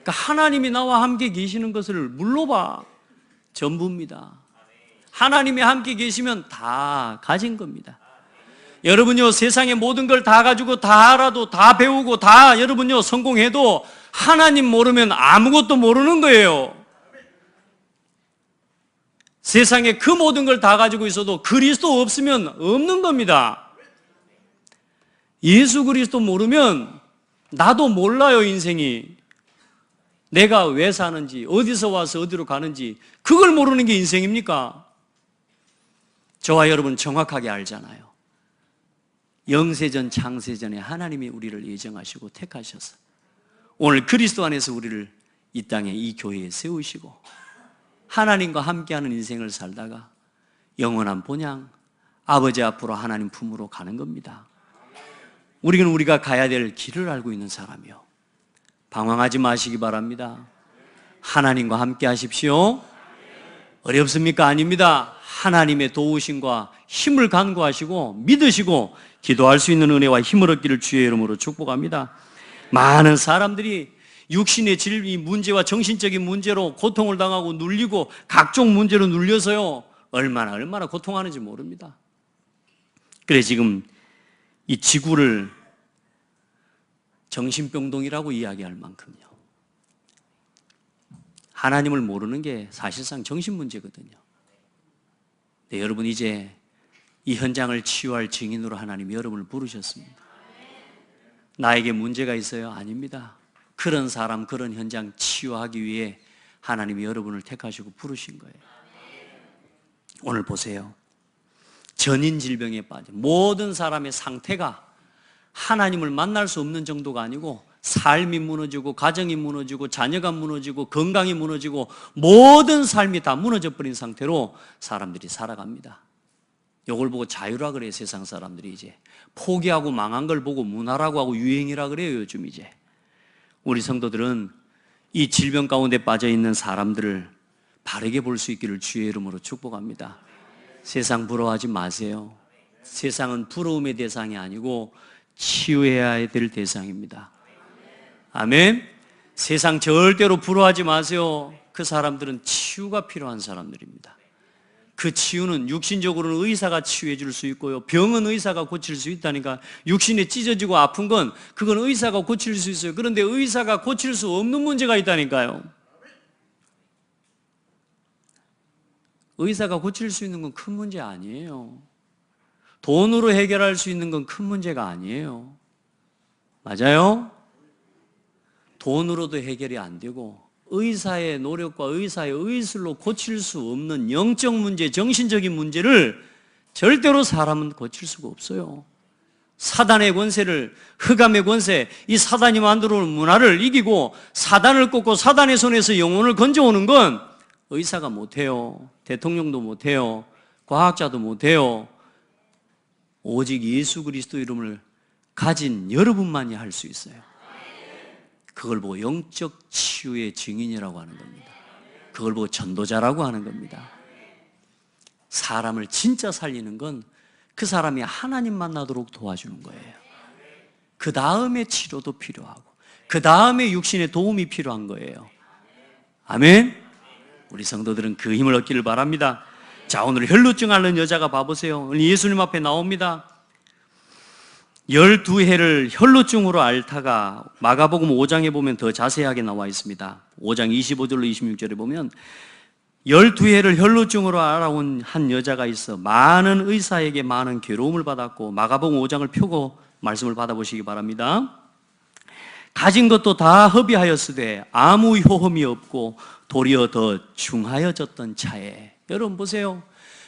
그러니까 하나님이 나와 함께 계시는 것을 물러봐. 전부입니다. 하나님이 함께 계시면 다 가진 겁니다. 여러분요, 세상의 모든 걸 다 가지고 다 알아도 다 배우고 다 여러분요 성공해도 하나님 모르면 아무것도 모르는 거예요. 세상에 그 모든 걸 다 가지고 있어도 그리스도 없으면 없는 겁니다. 예수 그리스도 모르면 나도 몰라요. 인생이 내가 왜 사는지, 어디서 와서 어디로 가는지 그걸 모르는 게 인생입니까? 저와 여러분 정확하게 알잖아요. 영세전 창세전에 하나님이 우리를 예정하시고 택하셔서 오늘 그리스도 안에서 우리를 이 땅에 이 교회에 세우시고 하나님과 함께하는 인생을 살다가 영원한 본향 아버지 앞으로 하나님 품으로 가는 겁니다. 우리는 우리가 가야 될 길을 알고 있는 사람이요, 방황하지 마시기 바랍니다. 하나님과 함께 하십시오. 어렵습니까? 아닙니다. 하나님의 도우심과 힘을 간구하시고 믿으시고 기도할 수 있는 은혜와 힘을 얻기를 주의 이름으로 축복합니다. 많은 사람들이 육신의 질비 문제와 정신적인 문제로 고통을 당하고 눌리고 각종 문제로 눌려서요 얼마나 고통하는지 모릅니다. 그래 지금 이 지구를 정신병동이라고 이야기할 만큼요 하나님을 모르는 게 사실상 정신문제거든요. 네, 여러분 이제 이 현장을 치유할 증인으로 하나님이 여러분을 부르셨습니다. 나에게 문제가 있어요? 아닙니다. 그런 사람, 그런 현장 치유하기 위해 하나님이 여러분을 택하시고 부르신 거예요. 오늘 보세요. 전인 질병에 빠진 모든 사람의 상태가 하나님을 만날 수 없는 정도가 아니고 삶이 무너지고 가정이 무너지고 자녀가 무너지고 건강이 무너지고 모든 삶이 다 무너져 버린 상태로 사람들이 살아갑니다. 이걸 보고 자유라 그래요. 세상 사람들이 이제 포기하고 망한 걸 보고 문화라고 하고 유행이라 그래요. 요즘 이제 우리 성도들은 이 질병 가운데 빠져 있는 사람들을 바르게 볼 수 있기를 주의 이름으로 축복합니다. 세상 부러워하지 마세요. 세상은 부러움의 대상이 아니고 치유해야 될 대상입니다. 아멘. 세상 절대로 부러워하지 마세요. 그 사람들은 치유가 필요한 사람들입니다. 그 치유는 육신적으로는 의사가 치유해 줄 수 있고요, 병은 의사가 고칠 수 있다니까. 육신에 찢어지고 아픈 건 그건 의사가 고칠 수 있어요. 그런데 의사가 고칠 수 없는 문제가 있다니까요. 의사가 고칠 수 있는 건 큰 문제 아니에요. 돈으로 해결할 수 있는 건 큰 문제가 아니에요. 맞아요? 돈으로도 해결이 안 되고 의사의 노력과 의사의 의술로 고칠 수 없는 영적 문제, 정신적인 문제를 절대로 사람은 고칠 수가 없어요. 사단의 권세를, 흑암의 권세, 이 사단이 만들어 온 문화를 이기고 사단을 꺾고 사단의 손에서 영혼을 건져오는 건 의사가 못해요. 대통령도 못해요. 과학자도 못해요. 오직 예수 그리스도 이름을 가진 여러분만이 할 수 있어요. 그걸 보고 영적 치유의 증인이라고 하는 겁니다. 그걸 보고 전도자라고 하는 겁니다. 사람을 진짜 살리는 건 그 사람이 하나님 만나도록 도와주는 거예요. 그 다음에 치료도 필요하고 그 다음에 육신의 도움이 필요한 거예요. 아멘. 우리 성도들은 그 힘을 얻기를 바랍니다. 자, 오늘 혈루증 앓는 여자가 봐보세요. 오늘 예수님 앞에 나옵니다. 12해를 혈루증으로 앓다가 마가복음 5장에 보면 더 자세하게 나와 있습니다. 5장 25절로 26절에 보면 12해를 혈루증으로 앓아온 한 여자가 있어 많은 의사에게 많은 괴로움을 받았고, 마가복음 5장을 펴고 말씀을 받아보시기 바랍니다. 가진 것도 다 허비하였으되 아무 효험이 없고 도리어 더 중하여졌던 차에. 여러분 보세요.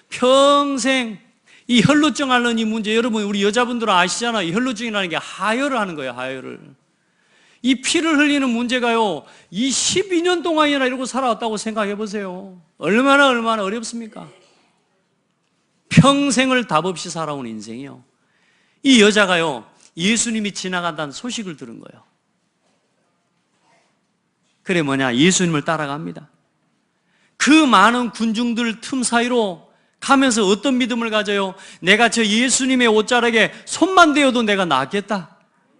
평생 이 혈루증 앓는 이 문제, 여러분 우리 여자분들은 아시잖아요. 이 혈루증이라는 게 하혈을 하는 거예요. 하혈을. 이 피를 흘리는 문제가요, 이 12년 동안이나 이러고 살아왔다고 생각해 보세요. 얼마나 어렵습니까? 평생을 답 없이 살아온 인생이요. 이 여자가요, 예수님이 지나간다는 소식을 들은 거예요. 그래 뭐냐, 예수님을 따라갑니다. 그 많은 군중들 틈 사이로 가면서 어떤 믿음을 가져요? 내가 저 예수님의 옷자락에 손만 대어도 내가 낫겠다,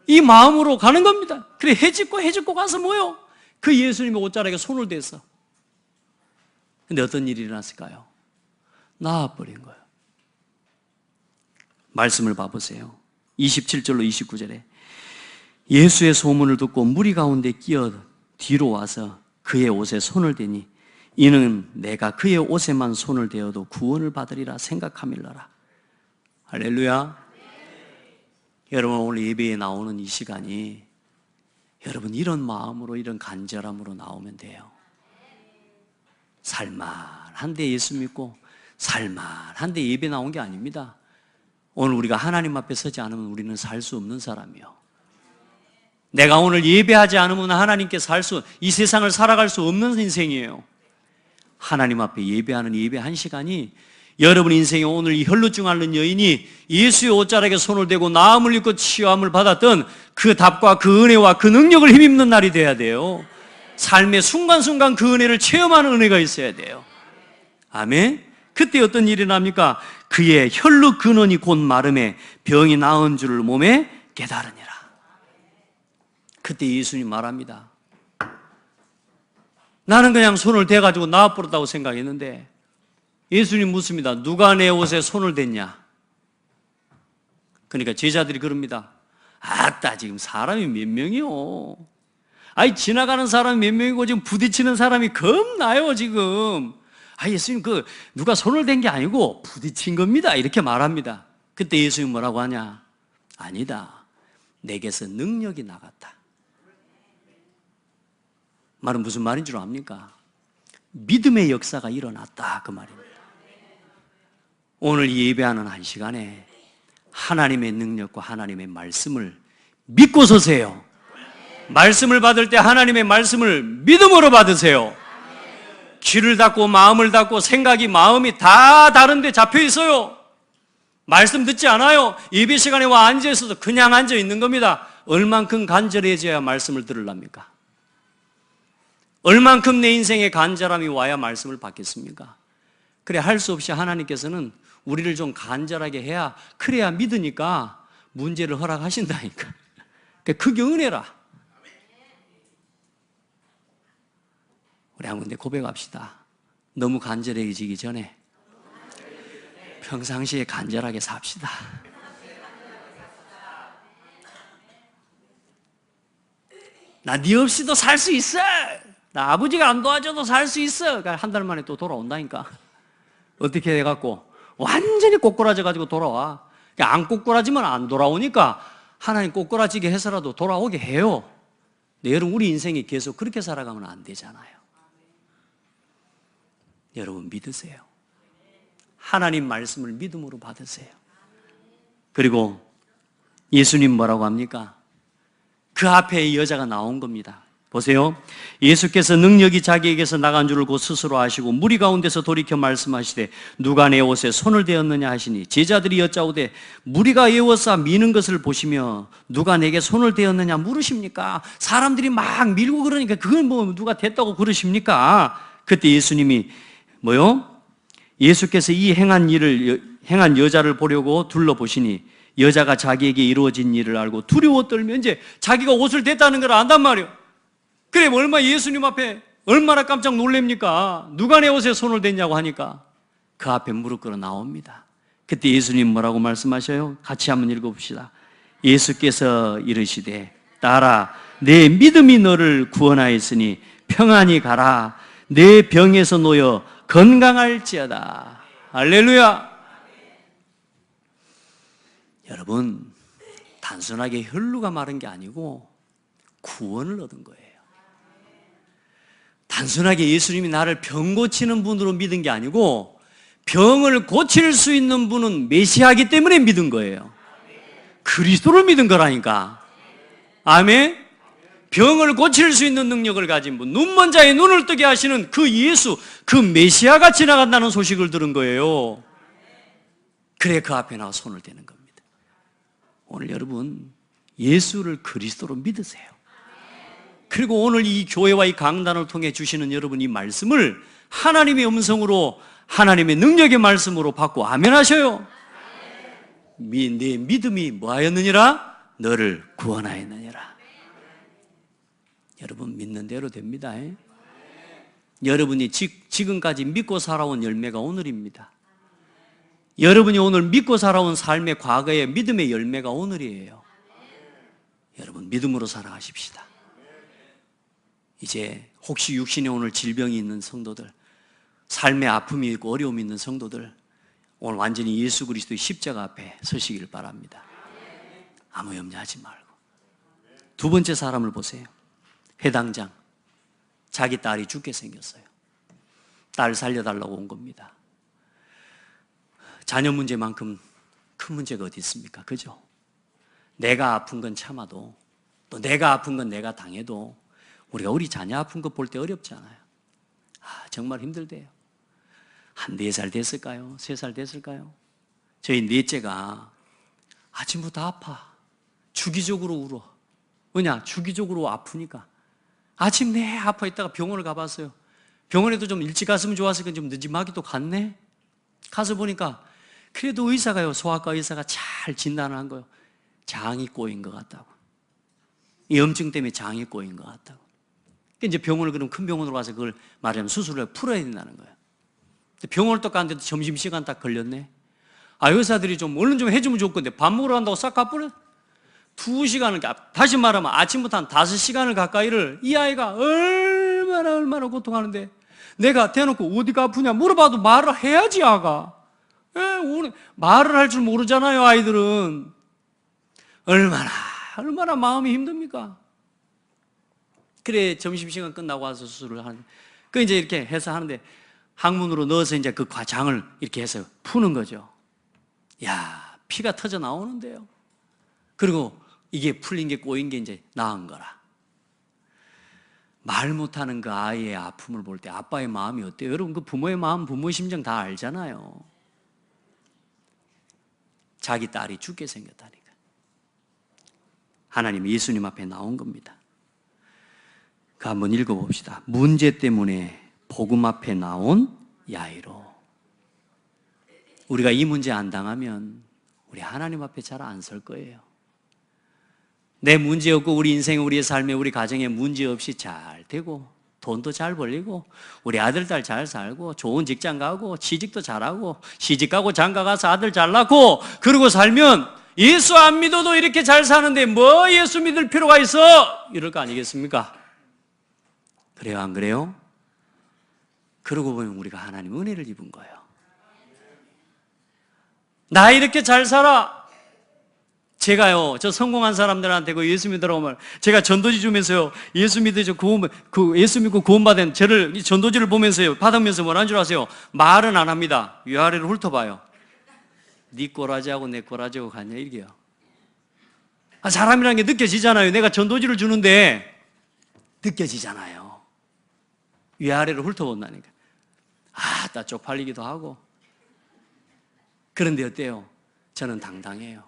이 마음으로 가는 겁니다. 그래 해집고 가서 뭐요? 그 예수님의 옷자락에 손을 댔어. 근데 어떤 일이 일어났을까요? 나아버린 거예요. 말씀을 봐보세요. 27절로 29절에 예수의 소문을 듣고 무리 가운데 끼어 뒤로 와서 그의 옷에 손을 대니 이는 내가 그의 옷에만 손을 대어도 구원을 받으리라 생각함일러라. 할렐루야. 여러분, 오늘 예배에 나오는 이 시간이 여러분 이런 마음으로, 이런 간절함으로 나오면 돼요. 살만한데 예수 믿고 살만한데 예배 나온 게 아닙니다. 오늘 우리가 하나님 앞에 서지 않으면 우리는 살 수 없는 사람이요. 내가 오늘 예배하지 않으면 하나님께 이 세상을 살아갈 수 없는 인생이에요. 하나님 앞에 예배하는 예배 한 시간이 여러분 인생에 오늘 이 혈루증 앓는 여인이 예수의 옷자락에 손을 대고 나음을 입고 치유함을 받았던 그 답과 그 은혜와 그 능력을 힘입는 날이 돼야 돼요. 삶의 순간순간 그 은혜를 체험하는 은혜가 있어야 돼요. 아멘. 그때 어떤 일이 납니까? 그의 혈루 근원이 곧 마름에 병이 나은 줄을 몸에 깨달으니라. 그때 예수님 말합니다. 나는 그냥 손을 대가지고 나아버렸다고 생각했는데 예수님 묻습니다. 누가 내 옷에 손을 댔냐? 그러니까 제자들이 그럽니다. 아따, 지금 사람이 몇 명이요? 아니, 지나가는 사람이 몇 명이고 지금 부딪히는 사람이 겁나요, 지금. 예수님, 누가 손을 댄 게 아니고 부딪힌 겁니다. 이렇게 말합니다. 그때 예수님 뭐라고 하냐? 아니다. 내게서 능력이 나갔다. 말은 무슨 말인 줄 압니까? 믿음의 역사가 일어났다, 그 말입니다. 오늘 예배하는 한 시간에 하나님의 능력과 하나님의 말씀을 믿고 서세요. 말씀을 받을 때 하나님의 말씀을 믿음으로 받으세요. 귀를 닫고 마음을 닫고 마음이 다 다른데 잡혀 있어요. 말씀 듣지 않아요. 예배 시간에 와 앉아 있어도 그냥 앉아 있는 겁니다. 얼만큼 간절해져야 말씀을 들으랍니까? 얼만큼 내 인생에 간절함이 와야 말씀을 받겠습니까? 그래, 할 수 없이 하나님께서는 우리를 좀 간절하게 해야, 그래야 믿으니까 문제를 허락하신다니까. 그게 은혜라. 우리 한 군데 고백합시다. 너무 간절해지기 전에 평상시에 간절하게 삽시다. 나 네 없이도 살 수 있어. 나 아버지가 안 도와줘도 살 수 있어. 한 달 만에 또 돌아온다니까. 어떻게 해갖고 완전히 꼬꾸라져가지고 돌아와. 안 꼬꾸라지면 안 돌아오니까 하나님 꼬꾸라지게 해서라도 돌아오게 해요. 근데 여러분, 우리 인생이 계속 그렇게 살아가면 안 되잖아요. 여러분, 믿으세요. 하나님 말씀을 믿음으로 받으세요. 그리고 예수님 뭐라고 합니까? 그 앞에 이 여자가 나온 겁니다. 보세요. 예수께서 능력이 자기에게서 나간 줄을 곧 스스로 아시고 무리 가운데서 돌이켜 말씀하시되 누가 내 옷에 손을 대었느냐 하시니 제자들이 여짜오되 무리가 예워싸 미는 것을 보시며 누가 내게 손을 대었느냐 물으십니까? 사람들이 막 밀고 그러니까 그걸 뭐 누가 됐다고 그러십니까? 그때 예수님이 예수께서 이 행한 여자를 보려고 둘러보시니 여자가 자기에게 이루어진 일을 알고 두려워 떨며 이제 자기가 옷을 댔다는 걸 안단 말이에요. 그래, 예수님 앞에 얼마나 깜짝 놀랍니까? 누가 내 옷에 손을 댔냐고 하니까 그 앞에 무릎 꿇어 나옵니다. 그때 예수님 뭐라고 말씀하셔요? 같이 한번 읽어봅시다. 예수께서 이르시되 딸아, 내 믿음이 너를 구원하였으니 평안히 가라. 내 병에서 놓여 건강할지어다. 할렐루야. 여러분, 단순하게 혈루가 마른 게 아니고 구원을 얻은 거예요. 단순하게 예수님이 나를 병 고치는 분으로 믿은 게 아니고 병을 고칠 수 있는 분은 메시아이기 때문에 믿은 거예요. 그리스도를 믿은 거라니까. 아멘. 병을 고칠 수 있는 능력을 가진 분, 눈먼 자의 눈을 뜨게 하시는 그 예수, 그 메시아가 지나간다는 소식을 들은 거예요. 그래 그 앞에 나와 손을 대는 겁니다. 오늘 여러분 예수를 그리스도로 믿으세요. 그리고 오늘 이 교회와 이 강단을 통해 주시는 여러분 이 말씀을 하나님의 음성으로 하나님의 능력의 말씀으로 받고 아멘 하셔요. 네 믿음이 뭐하였느니라? 너를 구원하였느니라. 여러분 믿는 대로 됩니다. 여러분이 지금까지 믿고 살아온 열매가 오늘입니다. 여러분이 오늘 믿고 살아온 삶의 과거의 믿음의 열매가 오늘이에요. 여러분 믿음으로 살아가십시다. 이제 혹시 육신에 오늘 질병이 있는 성도들, 삶의 아픔이 있고 어려움이 있는 성도들, 오늘 완전히 예수 그리스도의 십자가 앞에 서시길 바랍니다. 아무 염려하지 말고. 두 번째 사람을 보세요. 회당장. 자기 딸이 죽게 생겼어요. 딸 살려달라고 온 겁니다. 자녀 문제만큼 큰 문제가 어디 있습니까? 그죠? 내가 아픈 건 참아도, 또 내가 아픈 건 내가 당해도 우리가 우리 자녀 아픈 거 볼 때 어렵잖아요. 정말 힘들대요. 한 4살 됐을까요? 3살 됐을까요? 저희 넷째가 아침부터 아파. 주기적으로 울어. 왜냐? 주기적으로 아프니까. 아침 내 아파 있다가 병원을 가봤어요. 병원에도 좀 일찍 갔으면 좋았으니까 좀 늦지막이도 갔네. 가서 보니까 그래도 의사가요, 소아과 의사가 잘 진단을 한 거예요. 장이 꼬인 것 같다고. 이 염증 때문에 장이 꼬인 것 같다고. 이제 병원을 그럼 큰 병원으로 가서 그걸 말하자면 수술을 풀어야 된다는 거예요. 병원을 또 갔는데도 점심시간 딱 걸렸네. 의사들이 좀 얼른 좀 해주면 좋을 건데 밥 먹으러 간다고 싹 가버려. 2시간을, 다시 말하면 아침부터 한 5시간을 가까이를 이 아이가 얼마나 고통하는데 내가 대놓고 어디가 아프냐 물어봐도 말을 해야지. 아가 말을 할 줄 모르잖아요. 아이들은 얼마나 마음이 힘듭니까? 그래 점심시간 끝나고 와서 수술을 하는데 그 이제 이렇게 해서 하는데 항문으로 넣어서 이제 그 과장을 이렇게 해서 푸는 거죠. 야, 피가 터져 나오는데요. 그리고 이게 풀린 게 꼬인 게 이제 나은 거라. 말 못하는 그 아이의 아픔을 볼 때 아빠의 마음이 어때요? 여러분 그 부모의 마음, 부모의 심정 다 알잖아요. 자기 딸이 죽게 생겼다니까. 하나님 예수님 앞에 나온 겁니다. 그 한번 읽어봅시다. 문제 때문에 복음 앞에 나온 야이로. 우리가 이 문제 안 당하면 우리 하나님 앞에 잘 안 설 거예요. 내 문제 없고 우리 인생에 우리의 삶에 우리 가정에 문제 없이 잘 되고 돈도 잘 벌리고 우리 아들 딸 잘 살고 좋은 직장 가고 취직도 잘하고 시집 가고 장가 가서 아들 잘 낳고 그러고 살면 예수 안 믿어도 이렇게 잘 사는데 뭐 예수 믿을 필요가 있어? 이럴 거 아니겠습니까? 그래요 안 그래요? 그러고 보면 우리가 하나님 은혜를 입은 거예요. 나 이렇게 잘 살아. 제가요, 저 성공한 사람들한테 그 예수 믿으라고 말, 제가 전도지 주면서요, 예수 믿으죠, 예수 믿고 구원받은 저를, 이 전도지를 보면서요, 받으면서 뭐라는 줄 아세요? 말은 안 합니다. 위아래를 훑어봐요. 네 꼬라지하고 내 꼬라지하고 같냐, 이게요. 사람이라는 게 느껴지잖아요. 내가 전도지를 주는데, 느껴지잖아요. 위아래를 훑어본다니까. 딱 쪽팔리기도 하고. 그런데 어때요? 저는 당당해요.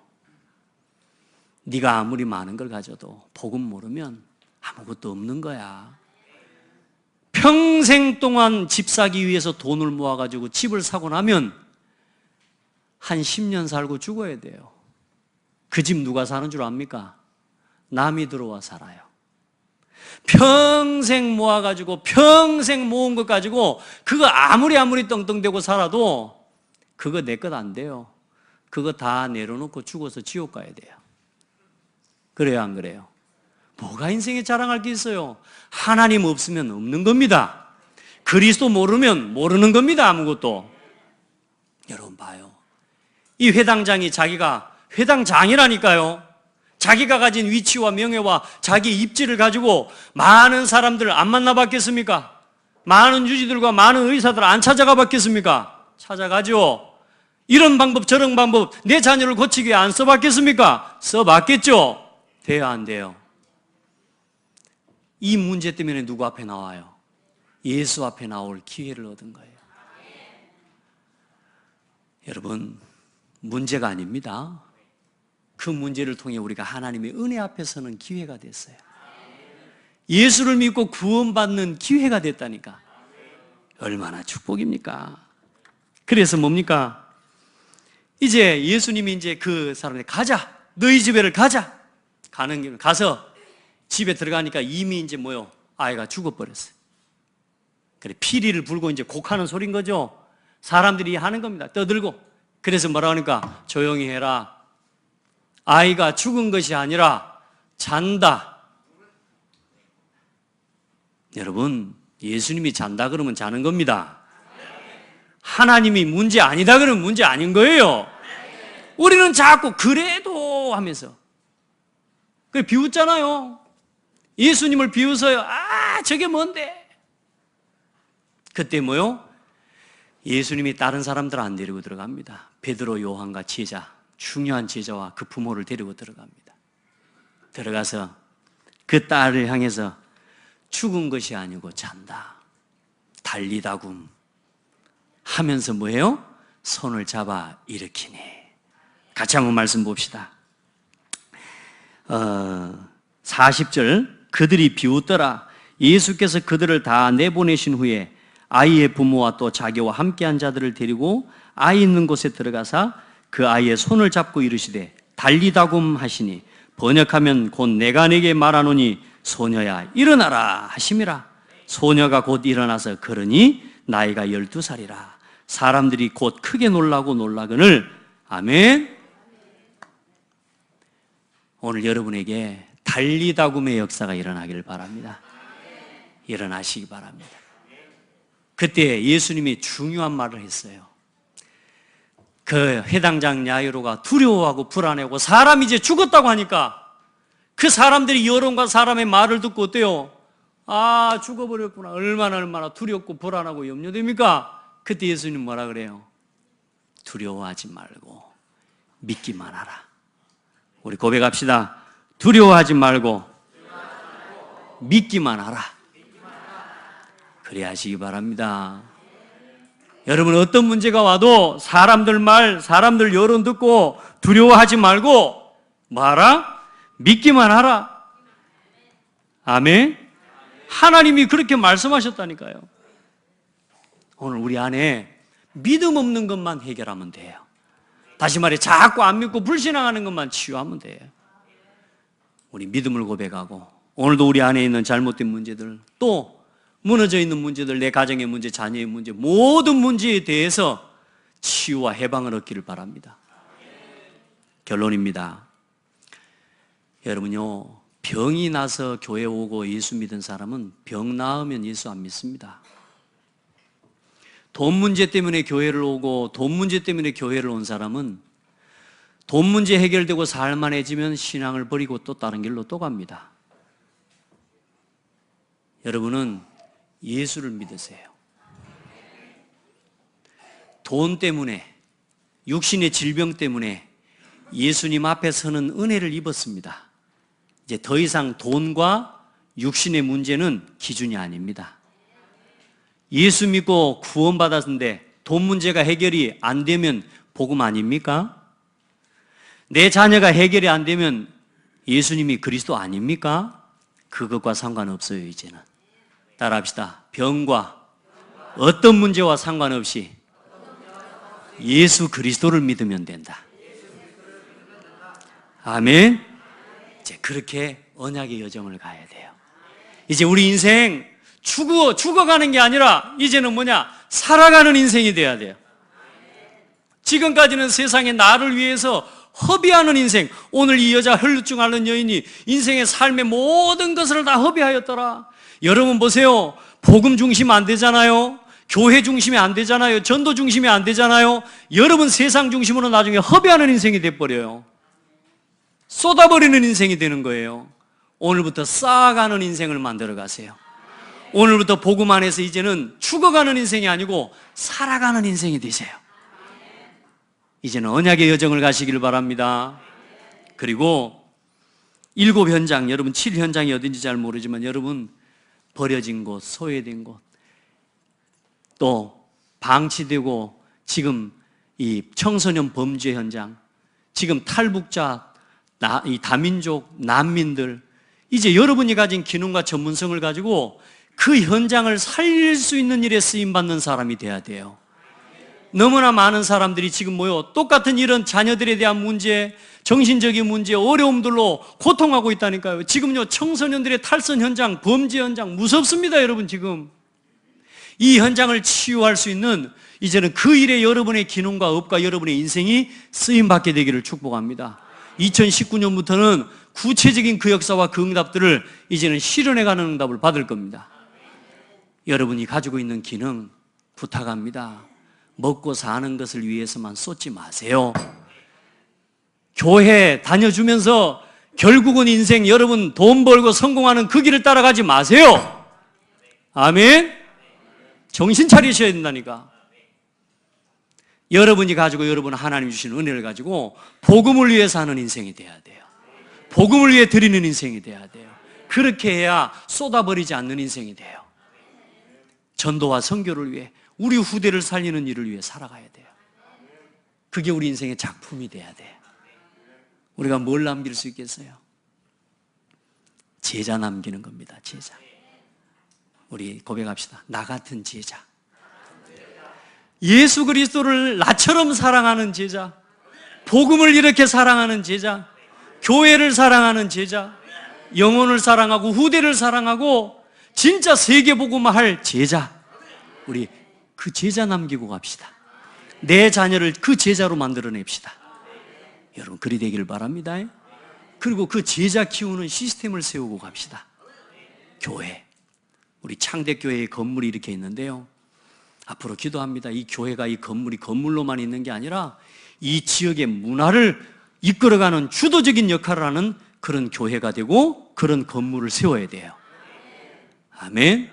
네가 아무리 많은 걸 가져도 복음 모르면 아무것도 없는 거야. 평생 동안 집 사기 위해서 돈을 모아가지고 집을 사고 나면 한 10년 살고 죽어야 돼요. 그 집 누가 사는 줄 압니까? 남이 들어와 살아요. 평생 모아가지고 평생 모은 것 가지고 그거 아무리 떵떵대고 살아도 그거 내 것 안 돼요. 그거 다 내려놓고 죽어서 지옥 가야 돼요. 그래요 안 그래요? 뭐가 인생에 자랑할 게 있어요? 하나님 없으면 없는 겁니다. 그리스도 모르면 모르는 겁니다. 아무것도. 여러분 봐요. 이 회당장이 자기가 회당장이라니까요. 자기가 가진 위치와 명예와 자기 입지를 가지고 많은 사람들 안 만나봤겠습니까? 많은 유지들과 많은 의사들 안 찾아가 봤겠습니까? 찾아가죠. 이런 방법 저런 방법 내 자녀를 고치기 위해 안 써봤겠습니까? 써봤겠죠. 돼요 안 돼요? 이 문제 때문에 누구 앞에 나와요? 예수 앞에 나올 기회를 얻은 거예요. 여러분 문제가 아닙니다. 그 문제를 통해 우리가 하나님의 은혜 앞에 서는 기회가 됐어요. 예수를 믿고 구원받는 기회가 됐다니까. 얼마나 축복입니까? 그래서 뭡니까? 이제 예수님이 이제 그 사람한테 가자, 너희 집에를 가자. 가는 길 가서 집에 들어가니까 이미 이제 뭐요? 아이가 죽어버렸어요. 그래 피리를 불고 이제 곡하는 소린 거죠. 사람들이 하는 겁니다. 떠들고. 그래서 뭐라 하니까 조용히 해라. 아이가 죽은 것이 아니라 잔다. 여러분, 예수님이 잔다 그러면 자는 겁니다. 하나님이 문제 아니다 그러면 문제 아닌 거예요. 우리는 자꾸 그래도 하면서 그래 비웃잖아요. 예수님을 비웃어요. 아, 저게 뭔데? 그때 뭐요? 예수님이 다른 사람들 안 데리고 들어갑니다. 베드로, 요한과 제자, 중요한 제자와 그 부모를 데리고 들어갑니다. 들어가서 그 딸을 향해서 죽은 것이 아니고 잔다. 달리다굼 하면서 뭐예요? 손을 잡아 일으키네. 같이 한번 말씀 봅시다. 40절 그들이 비웃더라. 예수께서 그들을 다 내보내신 후에 아이의 부모와 또 자기와 함께한 자들을 데리고 아이 있는 곳에 들어가사 그 아이의 손을 잡고 이르시되 달리다굼 하시니 번역하면 곧 내가 네게 말하노니 소녀야 일어나라 하심이라. 소녀가 곧 일어나서 걸으니 나이가 12살이라. 사람들이 곧 크게 놀라고 놀라거늘. 아멘. 오늘 여러분에게 달리다굼의 역사가 일어나기를 바랍니다. 일어나시기 바랍니다. 그때 예수님이 중요한 말을 했어요. 그 회당장 야이로가 두려워하고 불안해하고 사람이 이제 죽었다고 하니까 그 사람들이 여론과 사람의 말을 듣고 어때요? 아, 죽어버렸구나. 얼마나 두렵고 불안하고 염려됩니까? 그때 예수님 뭐라 그래요? 두려워하지 말고 믿기만 하라. 우리 고백합시다. 두려워하지 말고 믿기만 하라. 그래야 하시기 바랍니다. 여러분, 어떤 문제가 와도 사람들 말, 사람들 여론 듣고 두려워하지 말고 뭐하라? 믿기만 하라. 아멘. 하나님이 그렇게 말씀하셨다니까요. 오늘 우리 안에 믿음 없는 것만 해결하면 돼요. 다시 말해 자꾸 안 믿고 불신앙하는 것만 치유하면 돼요. 우리 믿음을 고백하고 오늘도 우리 안에 있는 잘못된 문제들, 또 무너져 있는 문제들, 내 가정의 문제, 자녀의 문제, 모든 문제에 대해서 치유와 해방을 얻기를 바랍니다. 결론입니다. 여러분요, 병이 나서 교회 오고 예수 믿은 사람은 병 나으면 예수 안 믿습니다. 돈 문제 때문에 교회를 오고 돈 문제 때문에 교회를 온 사람은 돈 문제 해결되고 살만해지면 신앙을 버리고 또 다른 길로 또 갑니다. 여러분은 예수를 믿으세요. 돈 때문에, 육신의 질병 때문에 예수님 앞에 서는 은혜를 입었습니다. 이제 더 이상 돈과 육신의 문제는 기준이 아닙니다. 예수 믿고 구원받았는데 돈 문제가 해결이 안 되면 복음 아닙니까? 내 자녀가 해결이 안 되면 예수님이 그리스도 아닙니까? 그것과 상관없어요. 이제는 따라합시다. 병과 어떤 문제와 상관없이 예수 그리스도를 믿으면 된다. 아멘. 이제 그렇게 언약의 여정을 가야 돼요. 이제 우리 인생 죽어가는 게 아니라 이제는 뭐냐? 살아가는 인생이 돼야 돼요. 지금까지는 세상에 나를 위해서 허비하는 인생. 오늘 이 여자 혈루증 앓는 여인이 인생의 삶의 모든 것을 다 허비하였더라. 여러분 보세요. 복음 중심이 안 되잖아요. 교회 중심이 안 되잖아요. 전도 중심이 안 되잖아요. 여러분 세상 중심으로 나중에 허비하는 인생이 돼버려요. 쏟아버리는 인생이 되는 거예요. 오늘부터 쌓아가는 인생을 만들어 가세요. 오늘부터 복음 안에서 이제는 죽어가는 인생이 아니고 살아가는 인생이 되세요. 이제는 언약의 여정을 가시길 바랍니다. 그리고 7현장, 여러분 7현장이 어딘지 잘 모르지만 여러분 버려진 곳, 소외된 곳, 또 방치되고 지금 이 청소년 범죄 현장, 지금 탈북자, 이 다민족, 난민들, 이제 여러분이 가진 기능과 전문성을 가지고 그 현장을 살릴 수 있는 일에 쓰임받는 사람이 돼야 돼요. 너무나 많은 사람들이 지금 똑같은 이런 자녀들에 대한 문제, 정신적인 문제, 어려움들로 고통하고 있다니까요. 지금요, 청소년들의 탈선 현장, 범죄 현장 무섭습니다, 여러분. 지금 이 현장을 치유할 수 있는, 이제는 그 일에 여러분의 기능과 업과 여러분의 인생이 쓰임받게 되기를 축복합니다. 2019년부터는 구체적인 그 역사와 그 응답들을 이제는 실현해가는 응답을 받을 겁니다. 여러분이 가지고 있는 기능 부탁합니다. 먹고 사는 것을 위해서만 쏟지 마세요. 교회 다녀주면서 결국은 인생 여러분 돈 벌고 성공하는 그 길을 따라가지 마세요. 아멘. 정신 차리셔야 된다니까. 여러분이 가지고 여러분 하나님 주신 은혜를 가지고 복음을 위해 사는 인생이 돼야 돼요. 복음을 위해 드리는 인생이 돼야 돼요. 그렇게 해야 쏟아버리지 않는 인생이 돼요. 전도와 선교를 위해, 우리 후대를 살리는 일을 위해 살아가야 돼요. 그게 우리 인생의 작품이 돼야 돼요. 우리가 뭘 남길 수 있겠어요? 제자 남기는 겁니다. 제자. 우리 고백합시다. 나 같은 제자. 예수 그리스도를 나처럼 사랑하는 제자, 복음을 이렇게 사랑하는 제자, 교회를 사랑하는 제자, 영혼을 사랑하고 후대를 사랑하고 진짜 세계복음화할 제자, 우리 그 제자 남기고 갑시다. 내 자녀를 그 제자로 만들어냅시다. 여러분 그리 되기를 바랍니다. 그리고 그 제자 키우는 시스템을 세우고 갑시다. 교회, 우리 창대교회의 건물이 이렇게 있는데요, 앞으로 기도합니다. 이 교회가, 이 건물이 건물로만 있는 게 아니라 이 지역의 문화를 이끌어가는 주도적인 역할을 하는 그런 교회가 되고 그런 건물을 세워야 돼요. 아멘.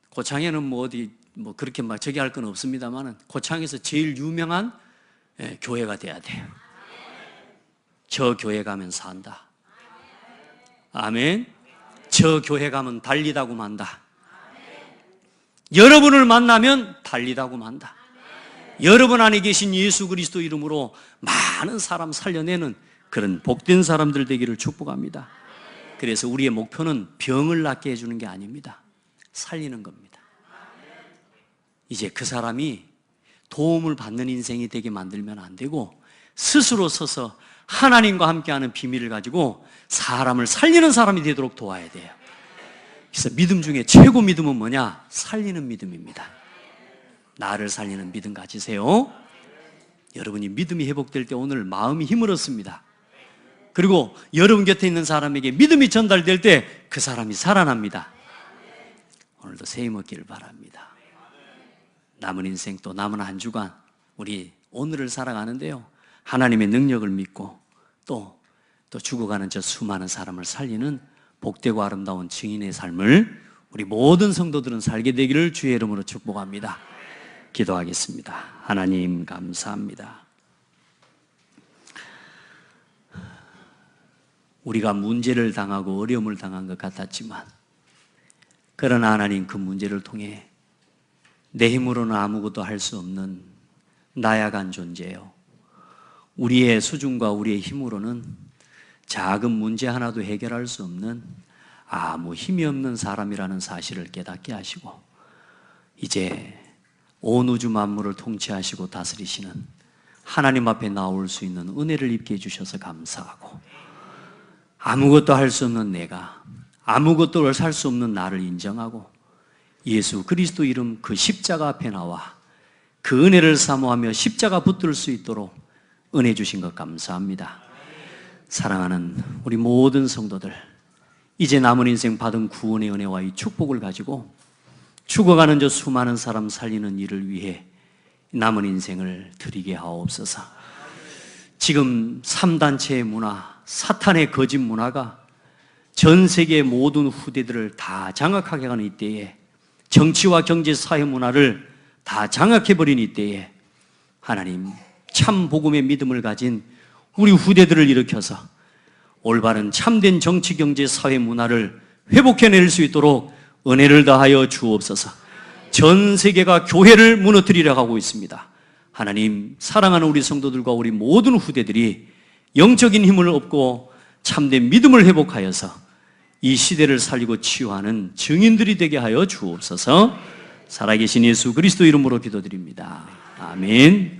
고창에는 어디 그렇게 막 저기 할 건 없습니다만은 고창에서 제일 유명한 교회가 돼야 돼요. 저 교회 가면 산다. 아멘. 저 교회 가면 달리다고 만다. 여러분을 만나면 달리다고 만다. 여러분 안에 계신 예수 그리스도 이름으로 많은 사람 살려내는 그런 복된 사람들 되기를 축복합니다. 그래서 우리의 목표는 병을 낫게 해주는 게 아닙니다. 살리는 겁니다. 이제 그 사람이 도움을 받는 인생이 되게 만들면 안 되고 스스로 서서 하나님과 함께하는 비밀을 가지고 사람을 살리는 사람이 되도록 도와야 돼요. 그래서 믿음 중에 최고 믿음은 뭐냐? 살리는 믿음입니다. 나를 살리는 믿음 가지세요. 여러분이 믿음이 회복될 때 오늘 마음이 힘을 얻습니다. 그리고 여러분 곁에 있는 사람에게 믿음이 전달될 때 그 사람이 살아납니다. 오늘도 세임 얻기를 바랍니다. 남은 인생 또 남은 한 주간 우리 오늘을 살아가는데요, 하나님의 능력을 믿고 또 죽어가는 저 수많은 사람을 살리는 복되고 아름다운 증인의 삶을 우리 모든 성도들은 살게 되기를 주의 이름으로 축복합니다. 기도하겠습니다. 하나님 감사합니다. 우리가 문제를 당하고 어려움을 당한 것 같았지만 그러나 하나님 그 문제를 통해 내 힘으로는 아무것도 할 수 없는 나약한 존재요, 우리의 수준과 우리의 힘으로는 작은 문제 하나도 해결할 수 없는 아무 힘이 없는 사람이라는 사실을 깨닫게 하시고 이제 온 우주 만물을 통치하시고 다스리시는 하나님 앞에 나올 수 있는 은혜를 입게 해주셔서 감사하고, 아무것도 할 수 없는 내가, 아무것도 살 수 없는 나를 인정하고 예수 그리스도 이름 그 십자가 앞에 나와 그 은혜를 사모하며 십자가 붙들 수 있도록 은혜 주신 것 감사합니다. 사랑하는 우리 모든 성도들, 이제 남은 인생 받은 구원의 은혜와 이 축복을 가지고 죽어가는 저 수많은 사람 살리는 일을 위해 남은 인생을 드리게 하옵소서. 지금 3단체의 문화, 사탄의 거짓 문화가 전 세계의 모든 후대들을 다 장악하게 하는 이때에, 정치와 경제, 사회 문화를 다 장악해버린 이때에 하나님 참 복음의 믿음을 가진 우리 후대들을 일으켜서 올바른 참된 정치, 경제, 사회 문화를 회복해낼 수 있도록 은혜를 다하여 주옵소서. 전 세계가 교회를 무너뜨리려 하고 있습니다. 하나님, 사랑하는 우리 성도들과 우리 모든 후대들이 영적인 힘을 얻고 참된 믿음을 회복하여서 이 시대를 살리고 치유하는 증인들이 되게 하여 주옵소서. 살아계신 예수 그리스도 이름으로 기도드립니다. 아멘.